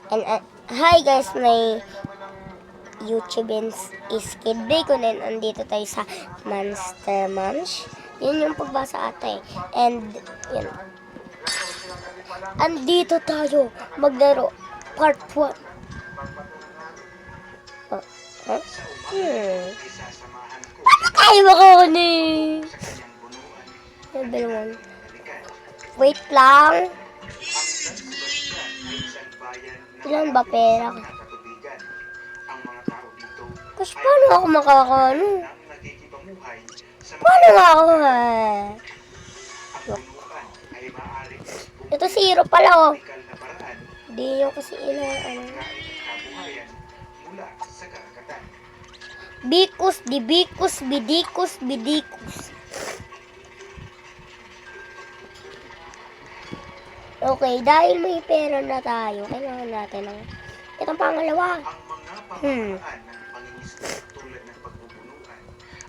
And hi guys, may YouTube is Kid Bacon and andito tayo sa Monster Munch. Yun yung pagbasa ata eh. And yun. Andito tayo maglaro part 1. Oh, huh? Paano tayo makahuli? Level 1. Wait lang. Ilan ba pera? Kasi paano ako makakaano? Paano nga ako Ito zero pala oh. Hindi yung kasi Bikus, dibikus, bidikus, bidikus. Okay, dahil may pera na tayo, kailangan natin ng itong pangalawa. Ang mga pamamaraan ng pangingisda tulad ng pagbubunuan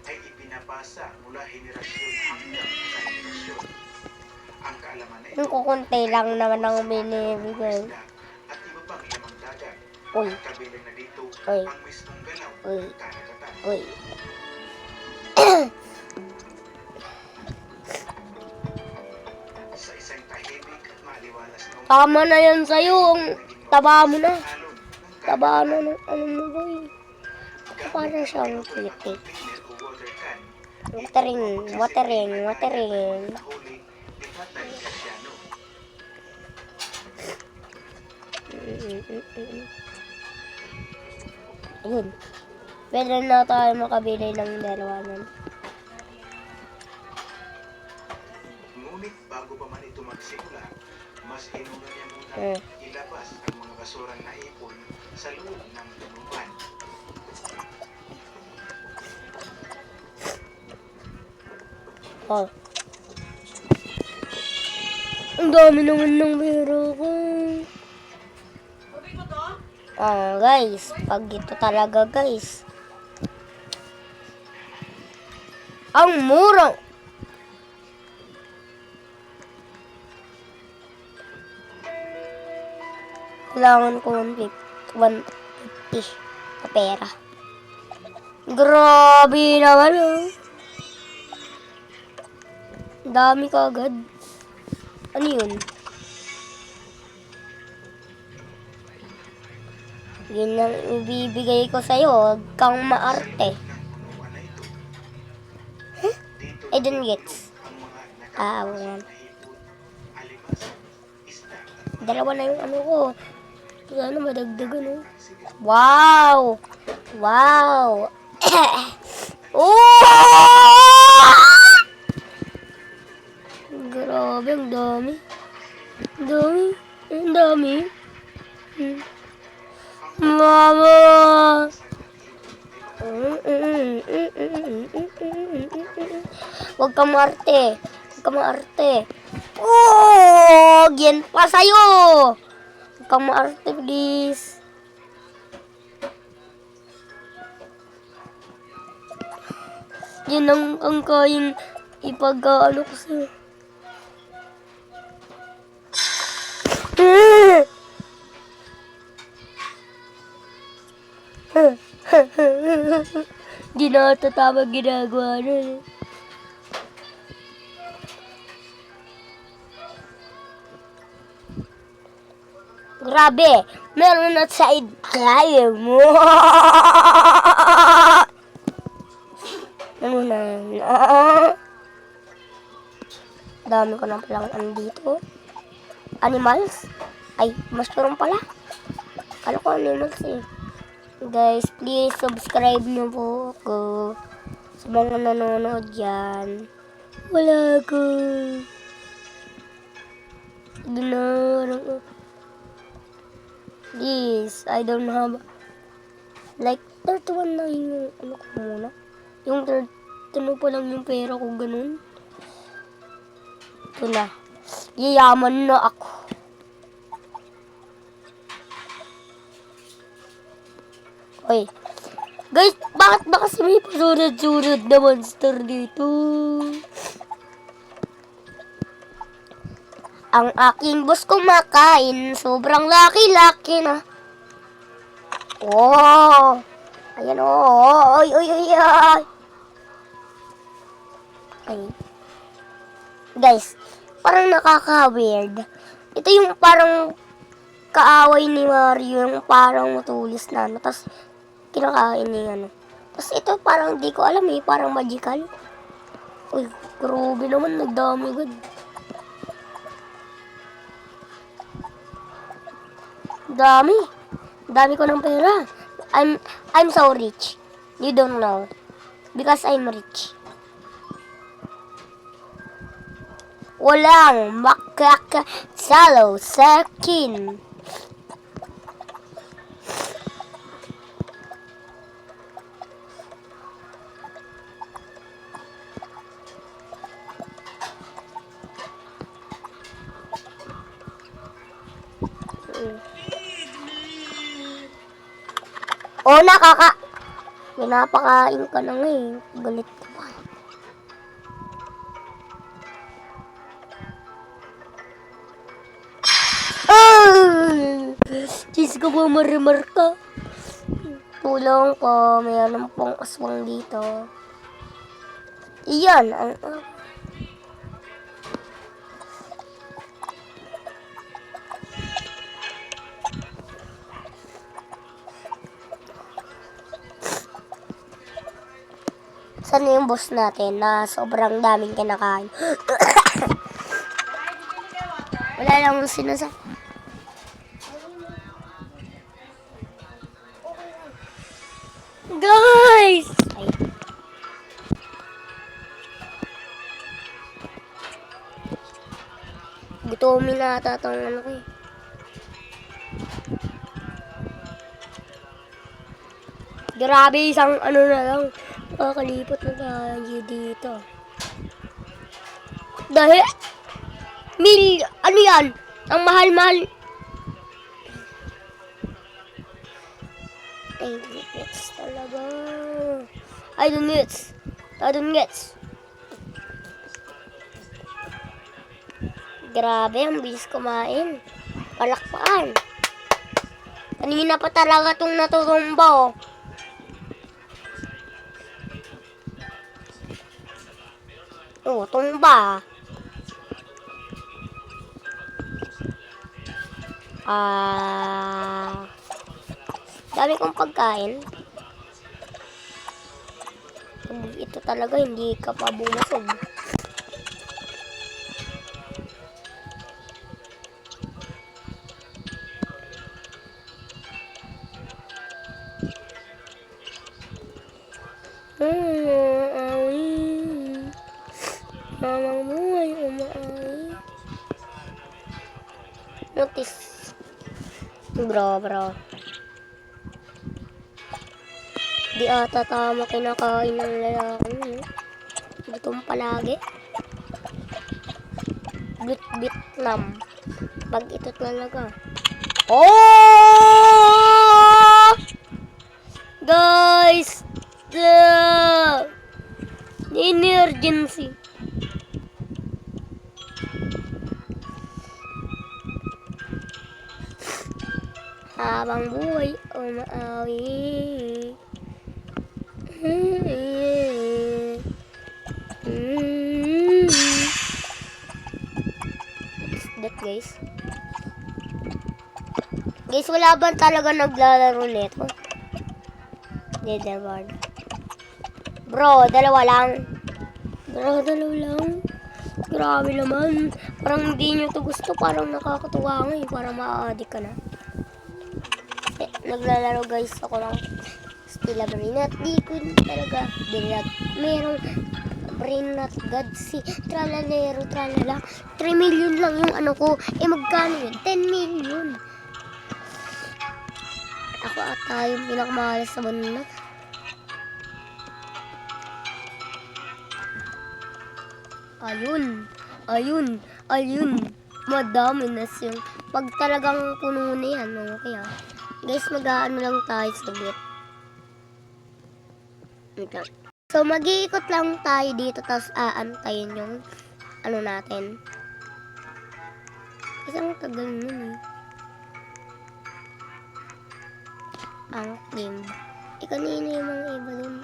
ay ipinapasa mula henerasyon hanggang sa henerasyon. Ang kaalaman na ito Yung kukunti lang naman ang binibigay. at iba pang lamang dagat. Uy. At kabilang na dito Uy. ang mismong galaw Uy. ng karagatan. Uy. Sa isang tahimik at maaliwalas na Tama na yan sa'yo. Ang taba mo na. alon ng Taba na ng ano mo boy. Para siyang container pitik. o water can, Watering, watering, watering. nahuli ni Tatay Graciano. Ayun. Pwede na tayo makabili ng dalawa nun. Ngunit bago pa man ito magsimula, mas inuna niya muna ilabas ang mga basurang naipon sa loob ng tunuan. Oh. Ang dami naman ng pera ko. Guys, pag ito talaga guys. Ang mura. Kailangan ko 150 na pera. Grabe naman oh. Dami kagad. Ano yun? Yun ang ibibigay ko sa'yo. Huwag kang maarte. Huh? I don't get. Awan. Dalawa na yung ano ko. Sana madagdagan oh. Wow! Wow! Oh! Grabe, ang dami. Ang dami. Ang dami. Mama! Huwag ka maarte. Huwag ka maarte. Oh! Yan pa sa'yo! Huwag ka maarte, please. Yan ang kayang ipag-ano ko sa'yo. Di na tatama ginagawa nun. Grabe, meron na side kaya mo. Ano na? Dami ko na palang andito. Animals? Ay, mushroom pala. Kala ko animals eh. Guys, please subscribe niyo po ako sa mga nanonood dyan. Wala ko. Please, I don't have like 31 na yung ano ko muna. Yung 32 pa lang yung pera ko ganun. Ito na. Yayaman na ako. Oy. Guys, bakit ba kasi may pasunod-sunod na monster dito? Ang aking boss kumakain, sobrang laki-laki na. Oh! Ayan oh! Oy, oy, oy, oy! Ay. Guys, parang nakaka-weird. Ito yung parang kaaway ni Mario, yung parang matulis na ano, tapos kinakain niya ano. Tapos ito parang di ko alam eh, parang magical. Uy, grabe naman, nagdami agad. Dami. Dami ko ng pera. I'm so rich. You don't know. Because I'm rich. Walang makakasalo sa akin. Oh, pinapakain ka na nga eh. Galit ka pa. Cheese ko po marimarka. Tulong ko, mayroon pong aswang dito. Iyan, saan yung boss natin na sobrang daming kinakain? Wala lang sinasabi. Guys! Ay. Gutomin na ata itong ano ko eh. Grabe, isang ano na lang. Nakakalipot na tayo dito. Dahil, ano yan? Ang mahal-mahal. Ay, gets talaga. I don't gets. Grabe, ang bilis kumain. Palakpakan. Kanina pa talaga itong natutumba, oh. Oh, tumba. Dami kong pagkain. Ito talaga, hindi ka pa bumasog. Mamang buhay, umaay. Notice. Bro. Di ata tama kinakain ng lalaki. Gutom palagi. Vietnam. Pag ito talaga. Oh! Guys! Emergency. Habang buhay, umaawi. That guys. Guys, wala ba talaga naglalaro nito? Leaderboard. Bro, dalawa lang. Grabe naman. Parang hindi nyo to gusto. Parang nakakatuwa nga eh. Parang ma-addict ka na. Naglalaro guys ako lang. Stila Brainat. Di ko talaga bilag. Merong Brainat Godsi. Tralalero, tralala. 3 million lang yung ano ko. Magkano yun? 10 million. Ako ata yung pinakamahal sa banda. Ayun. Madami na siya. Pag talagang puno na yan, okay ah. Guys, mag-aano lang tayo saglit. So, mag-iikot lang tayo dito, tapos aantayin yung ano natin. Kasi ang tagal nun eh. Ang climb. Kanina yung mga iba dun.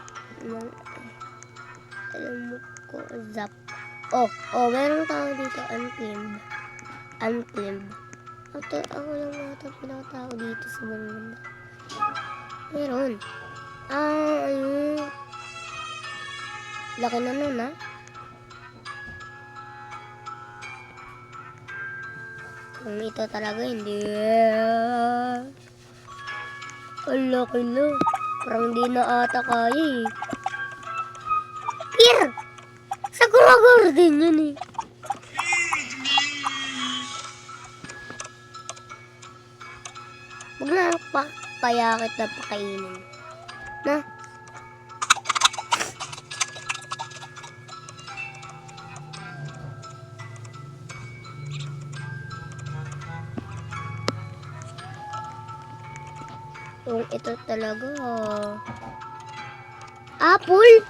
Alam mo ko, zap. Oh, merong tao dito. Unclimb. Ako lang ata pinakatao dito sa buong mundo. Meron. Ayun. Laki na nun, ha? Kung ito talaga, hindi. Ang laki na. Parang di na ata kaya, eh. Here! Sa Garden yun, eh. Huwag na pa kaya kita pakainin. Na? Kung ito talaga. Apple?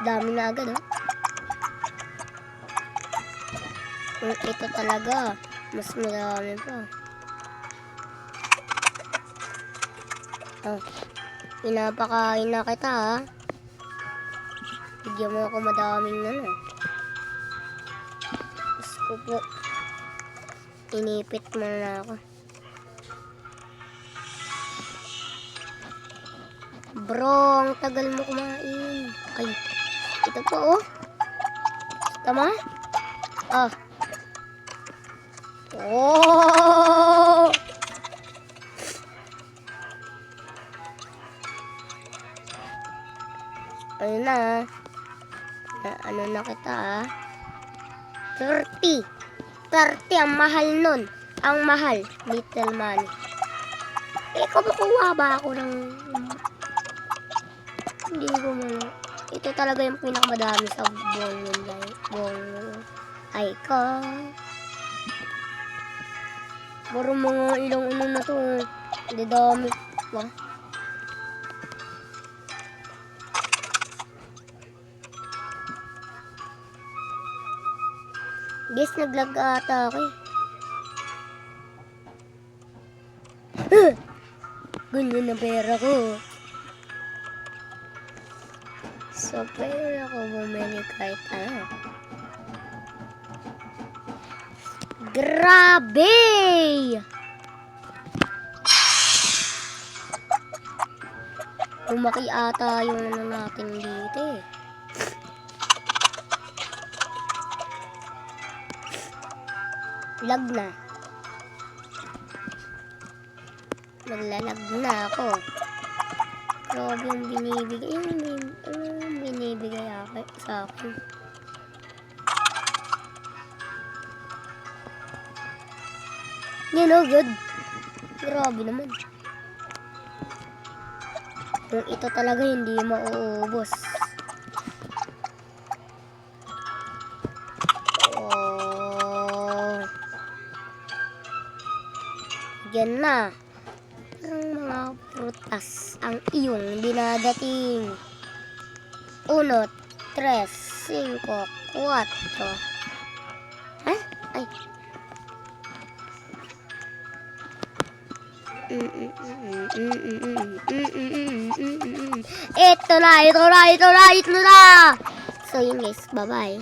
Dami na agad, oh. Kung ito talaga, mas marami pa. Pinapakain na kita, ha. Bigyan mo ako madaming ano. Gusto po. Inipit mo na ako. Bro, ang tagal mo kumain. Ay, ito po, oh. Tama? Oh! Ayun na. Ano na kita, ah. 30 ang mahal nun. Ang mahal. Little money. Kumakuha ba ako ng... Hindi ko man. Ito talaga yung pinakamadami sa buong icon. Parang mga ilang ano na to. Hindi dami. Wah. Guys, naglag ata ako, eh. Ganyan na pera ko. So, pwede ako bumili kahit ano. Grabe! Lumaki ata yung ano natin dito, eh. Lag na. Naglalag na ako. Grabe yung binibigay. Yung binibigay sa akin. Yan, oh, good. Grabe naman. Kung ito talaga hindi mauubos. Yan na. Ang mga prutas ang iyong dinadating. 1, 3, 5, 4. Ha? Ay. Ito na. So yun guys. Bye-bye.